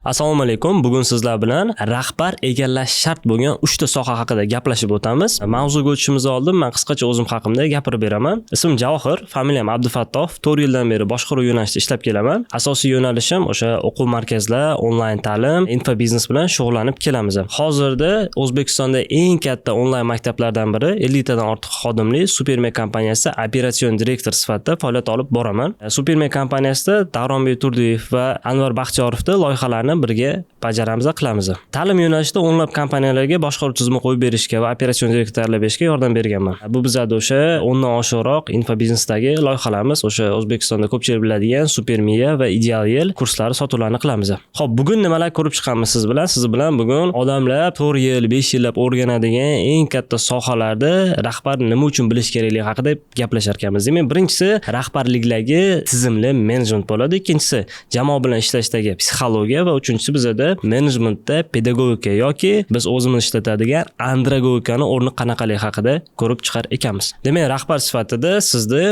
Assalomu alaykum. Bugun sizlar bilan rahbar egallash shart bo'lgan 3 ta soha haqida gaplashib o'tamiz. Mavzuga o'tishimizdan oldin men qisqacha o'zim haqimda gapirib beraman. Ismim Javohir, familiyam Abdufattoh. 4 yildan beri boshqaruv yo'nalishida ishlab kelaman. Asosiy yo'nalishim o'sha o'quv markazlar, onlayn ta'lim, infobiznes bilan shug'ullanib kelamiz. Hozirda O'zbekistonda eng katta onlayn maktablardan biri 50 tadan ortiq xodimli Superme kompaniyasida operatsion direktor sifatida faoliyat olib boraman. Superme kompaniyasida Davronbek Turdiyev va Anvar Baxtiyorovning loyihalarni birga bajaramiz va qilamiz. Ta'lim yo'nalishida o'nlab kompaniyalarga boshqaruv tizimi qo'yib berishga va operatsion direktorlar berishga yordam berganman. Bu bizada o'sha 10 dan oshiqroq infobiznesdagi loyihalarimiz, o'sha O'zbekistonda ko'pchilik biladigan Supermiya va Ideal Yil kurslari sotuvlarini qilamiz. Xo'p, bugun nimalar ko'rib chiqamiz siz bilan? Siz bilan bugun odamlar 4 yil, 5 yillab o'rganadigan eng katta sohalarda rahbar nima uchun bilish kerakligi haqida gaplashar ekanmiz. Demak, birinchisi rahbarlikdagi tizimli menejment bo'ladi, ikkinchisi jamoa bilan ishlashdagi psixologiya va uchinchisi bizada menejmentda pedagogika yoki biz o'zimiz ishlatadigan andragogikani o'rni qanaqaligi haqida ko'rib chiqar ekanmiz. Demak, rahbar sifatida sizda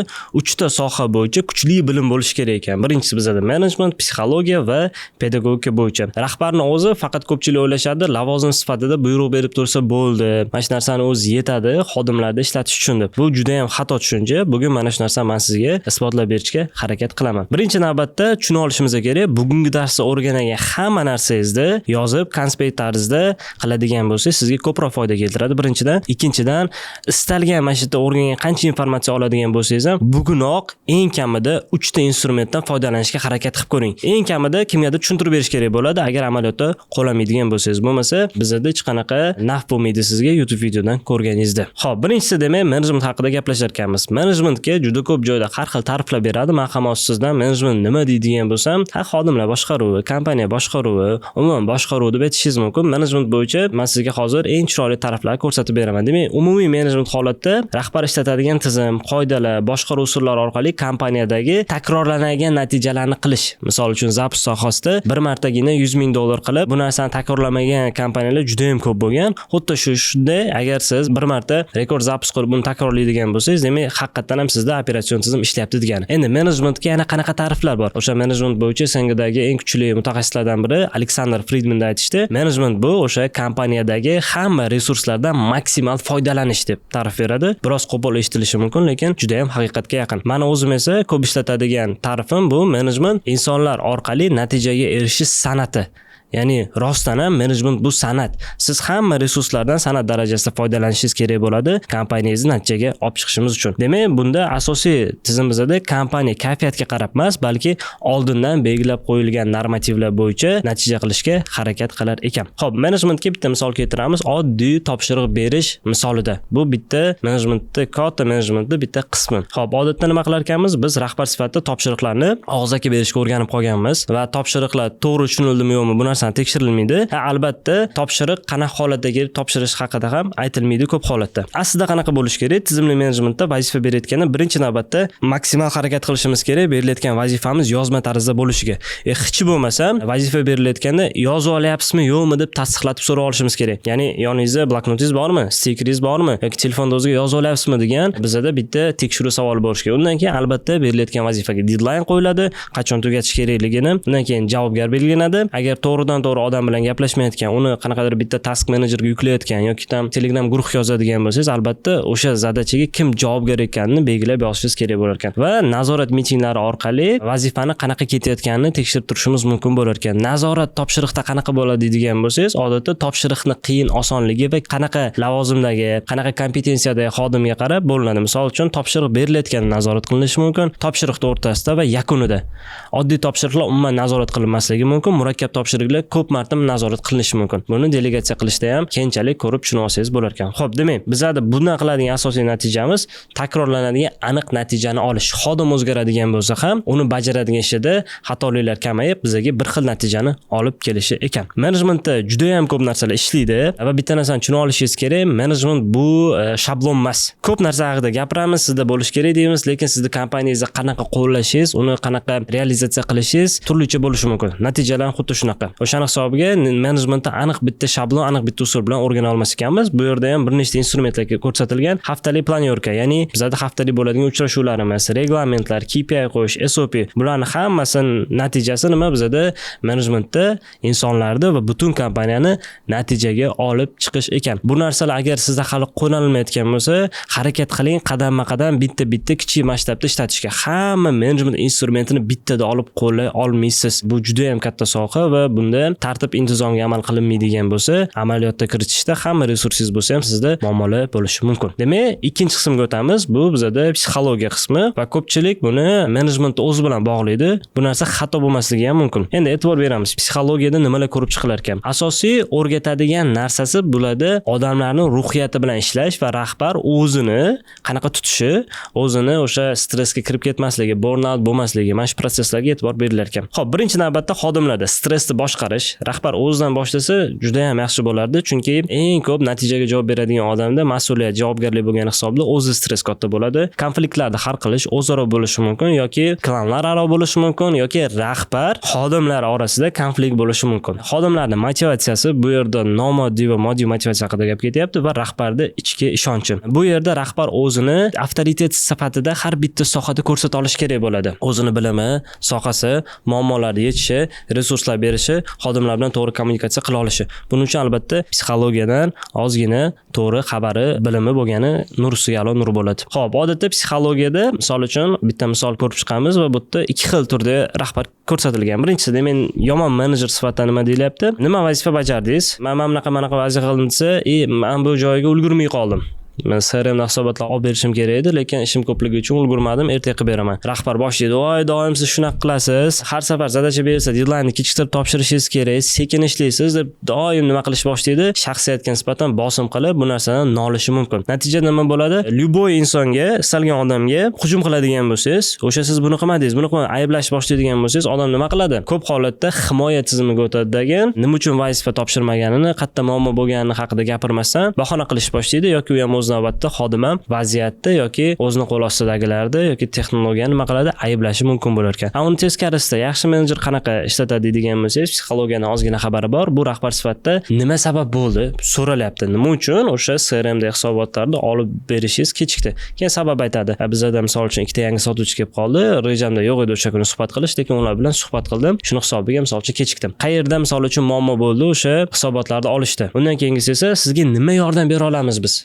3 ta soha bo'yicha kuchli bilim bo'lishi kerak ekan. Birinchisi bizada menejment, psixologiya va pedagogika bo'yicha. Rahbarning o'zi faqat ko'pchilik o'ylashadi, lavozim sifatida buyruq berib tursa bo'ldi. Mana shu narsani o'zi yetadi, xodimlarni ishlatish uchun deb. Bu juda ham xato tushuncha. Bugun mana shu narsani men sizga isbotlab berishga harakat qilaman. Birinchi navbatda tushuna olishimiz kerak, bugungi darsda o'rgangan hamma narsangizni yozib, konspekt tarzda qiladigan bo'lsangiz, sizga ko'proq foyda keltiradi. Birinchidan, ikkinchidan, istalgan mana shu yerda o'rgangan qancha informatsiya oladigan bo'lsangiz ham, bugunoq eng kamida 3 ta instrumentdan foydalanishga harakat qilib ko'ring. Eng kamida kimgadir tushuntirib berish kerak bo'ladi, agar amaliyotda qo'llamaydigan bo'lsangiz. Bo'lmasa, bizda hech qanaqa naf bo'lmaydi sizga YouTube videodan ko'rganingizda. Xo'p, birinchisi demak, menejment haqida gaplashar ekanmiz. Menejmentga juda ko'p joyda har xil ta'riflar beradi. Men ham sizdan menejment nima deydigan bo'lsam, xodimlar boshqaruvi, kompaniya boshqaruvi, umuman boshqaruv deb aytishingiz mumkin. Menejment bo'yicha men sizga hozir eng chiroyli taraflarni ko'rsatib beraman. Demak, umumiy menejment holatda rahbar ishlatadigan tizim, qoidalar, boshqaruv usullari orqali kompaniyadagi takrorlanadigan natijalarni qilish. Misol uchun zapus sohasida bir martagina $100,000 qilib, bu narsani takrorlamagan kompaniyalar juda ham ko'p bo'lgan. Xuddi shunday, agar siz bir marta rekord zapus qilib buni takrorlaydigan bo'lsangiz, demak, haqiqatan ham sizda operatsion tizim ishlayapti degani. Endi menejmentga yana qanaqa ta'riflar bor? O'sha menejment bo'yicha Singapurdagi eng kuchli mutaxassislardan biri Alexander Friedman aytishdi. Menejment bu o'sha kompaniyadagi hamma resurslardan maksimal foydalanish deb ta'rif beradi. Biroz qo'pol eshitilishi mumkin, lekin juda ham haqiqatga yaqin. Meni o'zim esa ko'p ishlatadigan ta'rifim bu menejment insonlar orqali natijaga erishish san'ati. Ya'ni rostdan ham menejment bu san'at. Siz hamma resurslardan san'at darajasida foydalanishingiz kerak bo'ladi kompaniyangizni natijaga olib chiqishimiz uchun. Demak, bunda asosiy tizimimizda kompaniya kayfiyatga qarab emas, balki oldindan belgilab qo'yilgan normativlar bo'yicha natija qilishga harakat qilar ekan. Xo'p, menejmentga bitta misol keltiramiz. Oddiy topshiriq berish misolida. Bu bitta menejmentda, katta menejmentda bitta qismi. Xo'p, odatda nima qilar ekanmiz? Biz rahbar sifatida topshiriqlarni og'zaki berishga o'rganib qolganmiz va topshiriqlar to'g'ri tushunildimi yo'qmi bu narsani tekshirilmaydi. Albatta, topshiriq qanaqa holatda kelib topshirish haqida ham aytilmaydi ko'p holatda. Aslida qanaqa bo'lish kerak? Tizimli menejmentda vazifa berayotganda birinchi navbatda maksimal harakat qilishimiz kerak berilayotgan vazifamiz yozma tarzda bo'lishiga. Hech bo'lmasa, vazifa berilayotganda yozib olyapsizmi, yo'qmi deb tasdiqlatib so'rab olishimiz kerak. Ya'ni yoningizda bloknotingiz bormi, stikeringiz bormi yoki telefonda o'ziga yozib olyapsizmi degan bizda bitta tekshiruv savoli bo'lishi kerak. Undan keyin albatta berilayotgan vazifaga deadline qo'yiladi, qachon tugatish kerakligini, undan keyin javobgar belgilanadi. Agar to'g'ri odam bilan gaplashmayotgan, uni qanaqadir bitta task menejerga yuklayotgan yoki tam Telegram guruh yozadigan bo'lsangiz, albatta o'sha zadachaga kim javobgar ekanini belgilab yozishingiz kerak bo'lar ekan. Va nazorat mitinglari orqali vazifani qanaqa ketayotganini tekshirib turishimiz mumkin bo'lar ekan. Nazorat topshiriqda qanaqa bo'ladi deydigan bo'lsangiz, odatda topshiriqni qiyin osonligi va qanaqa lavozimdagi, qanaqa kompetensiyadagi xodimga qarab bo'linadi. Misol uchun topshiriq berilayotganda nazorat qilinishi mumkin, topshiriqning o'rtasida va yakunida. Oddiy topshiriqlar umuman nazorat qilinmasligi mumkin, murakkab topshiriqlar ko'p marta nazorat qilinishi mumkin. Buni delegatsiya qilishda ham keyinchalik ko'rib tushunib olsangiz bo'lar ekan. Xo'p, demak, bizda bundan qiladigan asosiy natijamiz takrorlanadigan aniq natijani olish. Xodim o'zgaradigan bo'lsa ham, uni bajaradigan ishida xatoliklar kamayib, bizga bir xil natijani olib kelishi ekan. Menejmentda juda ham ko'p narsalar ishlaydi va bitta narsani tushunib olishingiz kerak, menejment bu shablon emas. Ko'p narsa haqida gapiramiz, sizda bo'lish kerak deymiz, lekin sizni kompaniyangizda qanaqa qo'llashingiz, uni qanaqa realizatsiya qilishingiz turlicha bo'lishi mumkin. Natijalar xuddi shunaqa. o'shani hisobiga menejmentda aniq bitta shablon, aniq bitta usul bilan o'rgana olmas ekanmiz. Bu yerda ham bir nechta instrumentlar ko'rsatilgan. Haftalik planyorka, ya'ni bizda haftalik bo'ladigan uchrashuvlarimiz, reglamentlar, KPI qo'yish, SOP, bularning hammasining natijasi nima? Bizda menejmentda insonlarni va butun kompaniyani natijaga olib chiqish ekan. Bu narsalar agar sizda hali qo'llanilmayotgan bo'lsa, harakat qiling, qadamma-qadam bitta kichik masshtabda ishlatishga. Hamma menejment instrumentini bittada olib qo'llay olmaysiz. Bu juda ham katta soha va bunda tartib intizomga amal qilinmaydigan bo'lsa, amaliyotda kiritishda hamma resursingiz bo'lsa ham sizda muammolar bo'lishi mumkin. Demak, ikkinchi qismga o'tamiz. Bu bizda psixologiya qismi va ko'pchilik buni menejment o'zi bilan bog'laydi. Bu narsa xato bo'lmasligi ham mumkin. Endi e'tibor beramiz. Psixologiyada nimalar ko'rib chiqilar ekan? Asosiy o'rgatadigan narsasi bo'ladi odamlarning ruhiyati bilan ishlash va rahbar o'zini qanaqa tutishi, o'zini o'sha stressga kirib ketmasligi, burnout bo'lmasligi, mana shu proseslarga e'tibor berilar ekan. Xo'p, birinchi navbatda xodimlarda stressni boshqarish, rahbar o'zidan boshlasa juda ham yaxshi bo'lardi, chunki eng ko'p natijaga javob beradigan odamda mas'uliyat, javobgarlik bo'lgan hisobda o'zi stress katta bo'ladi. Konfliktlarni hal qilish o'zaro bo'lishi mumkin yoki klanlar aro bo'lishi mumkin yoki rahbar xodimlar orasida konflikt bo'lishi mumkin. Xodimlarning motivatsiyasi bu yerda nomoddiy va moddiy motivatsiya haqida gap ketyapti va rahbarda ichki ishonchi. Bu yerda rahbar o'zini avtoritet sifatida har bitta sohada ko'rsata olish kerak bo'ladi. O'zini bilimi, sohasi, muammolarni yechishi, resurslar berishi, xodimlar bilan to'g'ri kommunikatsiya qila olishi. Buning uchun albatta psixologiyadan ozgina to'g'ri xabari, bilimi bo'lgani nur ustiga alo nur bo'ladi. Xo'p, odatda psixologiyada misol uchun bitta misol ko'rib chiqamiz va bu yerda ikki xil turda rahbar ko'rsatilgan. Birinchisi, men yomon menejer sifatida nima deyilyapti? Nima vazifa bajardingiz? Men mana bunaqa vazifa qildim desa, men bu joyga ulgurmay qoldim. Men CRM hisobotlar olib berishim kerak edi, lekin ishim ko'pligi uchun ulgurmadim, ertaga qilib beraman. Rahbar boshlaydi: "Voy, doim siz shunaqa qilasiz. Har safar zadacha bersa, deadline'ni kechiktirib topshirishingiz kerak, sekin ishlaysiz" deb doim nima qilish boshlaydi? Shaxsiyatga nisbatan bosim qilib, bu narsadan nolishi mumkin. Natijada nima bo'ladi? Lyuboy insonga, istalgan odamga hujum qiladigan bo'lsangiz, o'sha siz buni qilmadingiz, buni ayblashni boshlaydigan bo'lsangiz, odam nima qiladi? Ko'p holatda himoya tizimiga o'tadi degan, nima uchun vazifa topshirmaganini, qayerda muammo bo'lganini haqida gapirmasdan bahona qilish boshlaydi yoki u ham o'z navbatda xodim ham vaziyatda yoki o'zini qo'l ostidagilarda yoki texnologiyani nima qiladi? Ayblashi mumkin bo'lar ekan. Uni teskarisida yaxshi menejer qanaqa ishlatadi deydigan bo'lsangiz, psixologiyadan ozgina xabari bor. Bu rahbar sifatida nima sabab bo'ldi? So'ralyapti. Nima uchun o'sha CRM da hisobotlarni olib berishingiz kechikdi? Keyin sabab aytadi. Bizda misol uchun ikkita yangi sotuvchi kelib qoldi. Rejamda yo'q edi o'sha kuni suhbat qilish, lekin ular bilan suhbat qildim. Shuni hisobiga misol uchun kechikdim. Qayerda misol uchun muammo bo'ldi? O'sha hisobotlarni olishdi. Undan keyingisi esa sizga nima yordam bera olamiz biz?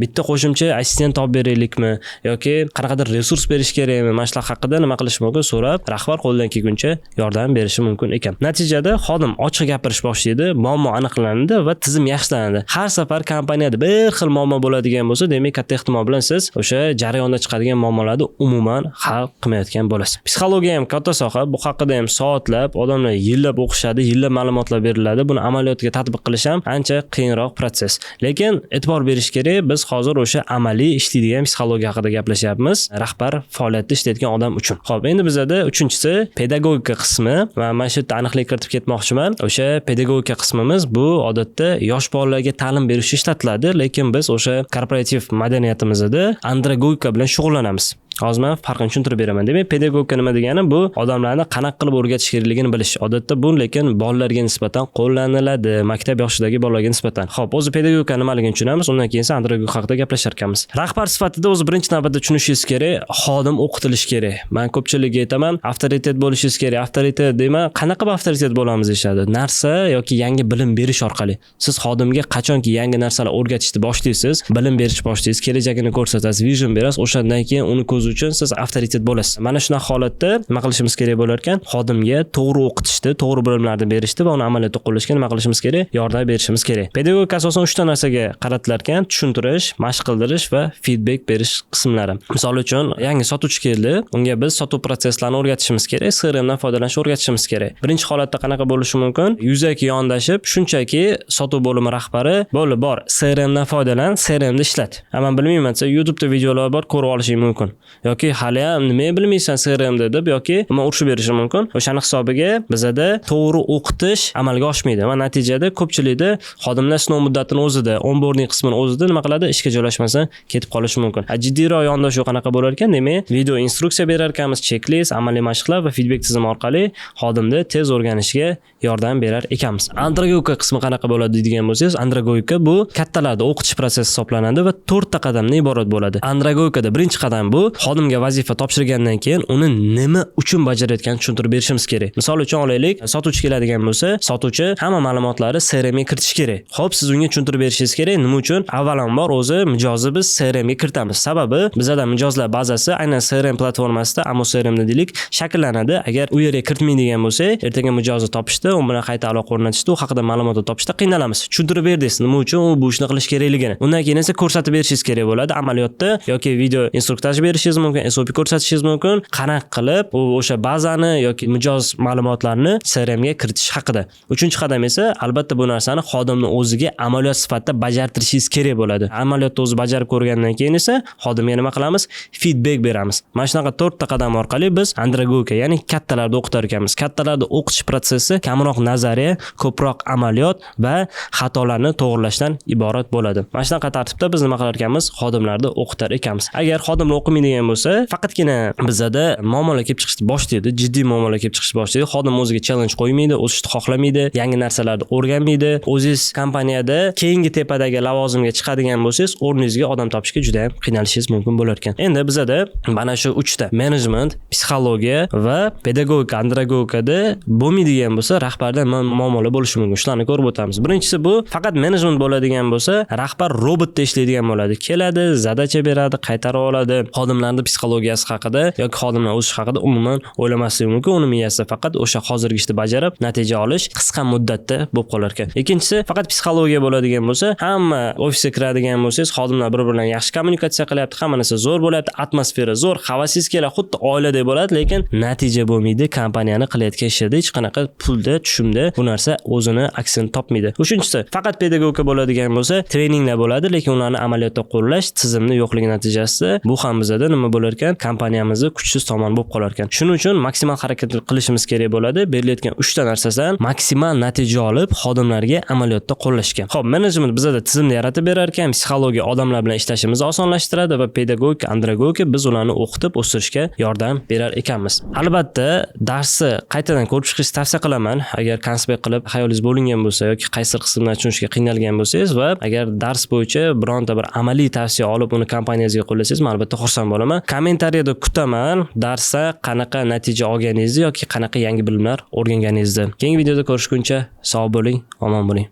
Bitta qo'shimcha assistent olib beraylikmi yoki qanaqadir resurs berish kerakmi? Mana shular haqida nima qilish mumkin so'rab, rahbar qo'ldan kelguncha yordam berishi mumkin ekan. Natijada xodim ochiq gapirish boshlaydi, muammo aniqlanadi va tizim yaxshilanadi. Har safar kompaniyada bir xil muammo bo'ladigan bo'lsa, demak katta ehtimol bilan siz o'sha jarayonda chiqadigan muammolarni umuman hal qilmayotgan bo'lasiz. Psixologiya ham katta soha, bu haqida ham soatlab, odamlar yillab o'qishadi, yillab ma'lumotlar beriladi. Buni amaliyotga tatbiq qilish ham ancha qiyinroq proses. Lekin e'tibor berish kerak, biz hozir o'sha amaliy ishlaydigan psixologiya haqida gaplashyapmiz, rahbar faoliyatda ishlaydigan odam uchun. Xo'p, endi bizda uchinchisi pedagogika qismi va mana shu yerda aniqlik kiritib ketmoqchiman. O'sha pedagogika qismimiz bu odatda yosh bolalarga ta'lim berishda ishlatiladi, lekin biz o'sha korporativ madaniyatimizda andragogika bilan shug'ullanamiz. Hozir men farqini tushuntirib beraman. Demak, pedagogika nima degani? Bu odamlarni qanaqa qilib o'rgatish kerakligini bilish. Odatda bu lekin bolalarga nisbatan qo'llaniladi, maktab yoshidagi bolalarga nisbatan. Xo'p, o'zi pedagogika nimaligini tushunamiz, undan keyin esa andragogika haqida gaplashar ekanmiz. Rahbar sifatida o'zi birinchi navbatda tushunishingiz kerak, xodim o'qitilish kerak. Men ko'pchilikga aytaman, avtoritet bo'lishingiz kerak. Avtoritet deyman, qanaqa bir avtoritet bo'lamiz deyshadi? Narsa yoki yangi bilim berish orqali. Siz xodimga qachonki yangi narsalar o'rgatishni boshlaysiz, bilim berish boshlaysiz, kelajagini ko'rsatasiz, vision berasiz, o'shandan keyin uni ko'z uchun siz avtoritet bo'lasiz. Mana shunaqa holatda nima qilishimiz kerak bo'lar ekan? Xodimga to'g'ri o'qitishni, to'g'ri bilimlarni berishni va uni amaliyotda qo'llashga nima qilishimiz kerak? Yordam berishimiz kerak. Pedagogika asosan 3 ta narsaga qaratilar ekan: tushuntirish, mashq qildirish va feedback berish qismlari. Misol uchun, yangi sotuvchi keldi, unga biz sotuv prosesslarini o'rgatishimiz kerak, CRM dan foydalanishni o'rgatishimiz kerak. Birinchi holatda qanaqa bo'lishi mumkin? Yuzaki yondashib, shunchaki sotuv bo'limi rahbari, "Bo'ldi, bor, CRM dan foydalan, CRM da ishlat." Men bilmayman desa, YouTube'da videolar bor, ko'rib olishing mumkin. Yoki hali ham nima bilmaysan CRM deb yoki nima urishib berishi mumkin. O'shani hisobiga bizda to'g'ri o'qitish amalga oshmaydi va natijada ko'pchilikda xodimlar sinov muddatini o'zida, onboarding qismini o'zida nima qiladi? ishga joylashmasdan ketib qolishi mumkin. Jiddiyroq yondashuv qanaqa bo'lar ekan? Demak, video instruksiya berar ekanmiz, checklist, amaliy mashqlar va feedback tizimi orqali xodimni tez o'rganishiga yordam berar ekanmiz. Andragoyika qismi qanaqa bo'ladi degan bo'lsangiz, andragoyika bu kattalarda o'qitish prosessi hisoblanadi va 4 ta qadamdan iborat bo'ladi. Andragoyikada birinchi qadam bu xodimga vazifa topshirgandan keyin uni nima uchun bajarayotganini tushuntirib berishimiz kerak. Misol uchun olaylik, sotuvchi keladigan bo'lsa, sotuvchi hamma ma'lumotlarni CRM ga kiritish kerak. Xo'p, siz unga tushuntirib berishingiz kerak. Nima uchun? Avvalambor o'zi mijozni biz CRM ga kiritamiz. Sababi bizda mijozlar bazasi aynan CRM platformasida, Amo CRMda deylik, shakllanadi. Agar u yerga kiritmaydigan bo'lsa, ertaga mijozni topishda, u bilan qayta aloqa o'rnatishda, u haqida ma'lumot topishda qiynalamiz. Tushuntirib berdingiz, nima uchun u bu ishni qilish kerakligini. Undan keyin esa ko'rsatib berishingiz kerak bo'ladi amaliyotda yoki video instruktaj berishingiz mumkin, SOP ko'rsatishingiz mumkin, qanaqa qilib o'sha bazani yoki mijoz ma'lumotlarini CRM ga kiritish haqida. 3-qadam esa albatta bu narsani xodimni o'ziga amaliyot sifatida bajartirishingiz kerak bo'ladi. Amaliyotda o'zi bajarib ko'rgandan keyin esa xodimga nima qilamiz? Feedback beramiz. Mana shunaqa 4 ta qadam orqali biz andragoyika, ya'ni kattalarda o'qitar ekanmiz. Kattalarda o'qitish prosessi kamroq nazariya, ko'proq amaliyot va xatolarni to'g'rilashdan iborat bo'ladi. Mana shunaqa tartibda biz nima qilar ekanmiz? Xodimlarni o'qitar ekanmiz. Agar xodimlar o'qimaydigan bo'lsa, faqatgina bizada muammolar kelib chiqishni boshlaydi, jiddiy muammolar kelib chiqishni boshlaydi. Xodim o'ziga challenge qo'ymaydi, o'sishni xohlamaydi, yangi narsalarni o'rganmaydi. O'zingiz kompaniyada keyingi tepadagi lavozimga chiqadigan bo'lsangiz, o'rningizga odam topishga juda ham qiynalishingiz mumkin bo'lar ekan. Endi bizada mana shu 3 ta management, psixologiya va pedagogika, andragoyikada bo'lmaydigan bo'lsa, rahbarda muammolar bo'lishi mumkin. Shularni ko'rib o'tamiz. Birinchisi bu faqat management bo'ladigan bo'lsa, rahbar robotda ishlaydigan bo'ladi. Keladi, zadacha beradi, qaytarib oladi. Xodimlarning psixologiyasi haqida yoki xodimlar o'sish haqida umuman o'ylamasligi mumkin. Uni miyasida faqat o'sha hozirgi ishni bajarib, natija olish qisqa muddatda bo'lib qolar ekan. Ikkinchisi, faqat psixologiya bo'ladigan bo'lsa, hamma ofisga kiradigan bo'lsangiz, xodimlar bir-bilan yaxshi kommunikatsiya qilyapti, hamma narsa zo'r bo'lyapti, atmosfera zo'r, havasingiz keladi, xuddi oiladek bo'ladi, lekin natija bo'lmaydi. Kompaniyani qilayotgan ishida hech qanaqa pulda, tushumda bu narsa o'zini aksini topmaydi. Uchinchisi, faqat pedagogika bo'ladigan bo'lsa, treninglar bo'ladi, lekin ularni amaliyotda qo'llash tizimni yo'qligi natijasida bu ham bizda nima bo'lar ekan? Kompaniyamizni kuchsiz tomoni bo'lib qolar ekan. Shuning uchun maksimal harakat qilishimiz kerak bo'ladi. Berilayotgan 3 ta narsadan maksimal natija olib, xodimlarga amaliyotda qo'llashgan. Xo'p, menejment bizda tizimni yaratib berar ekan, psixologiya odamlar bilan ishlashimizni osonlashtiradi va pedagogika, andragoyika biz ularni o'qitib o'stirishga yordam berar ekanmiz. Albatta, darsni qaytadan ko'rib chiqishni tavsiya qilaman. Agar konspekt qilib xayolingiz bo'lingan bo'lsa yoki qaysi qismdan tushunishga qiynalgan bo'lsangiz va agar dars bo'yicha bironta bir amaliy tavsiya olib uni kompaniyangizga qo'llasangiz, men albatta xursand bo'laman. Kommentariyada kutaman darsda qanaqa natija olganingizni yoki qanaqa yangi bilimlar o'rganganingizni. Keyingi videoda ko'rishguncha sog' bo'ling, omon bo'ling.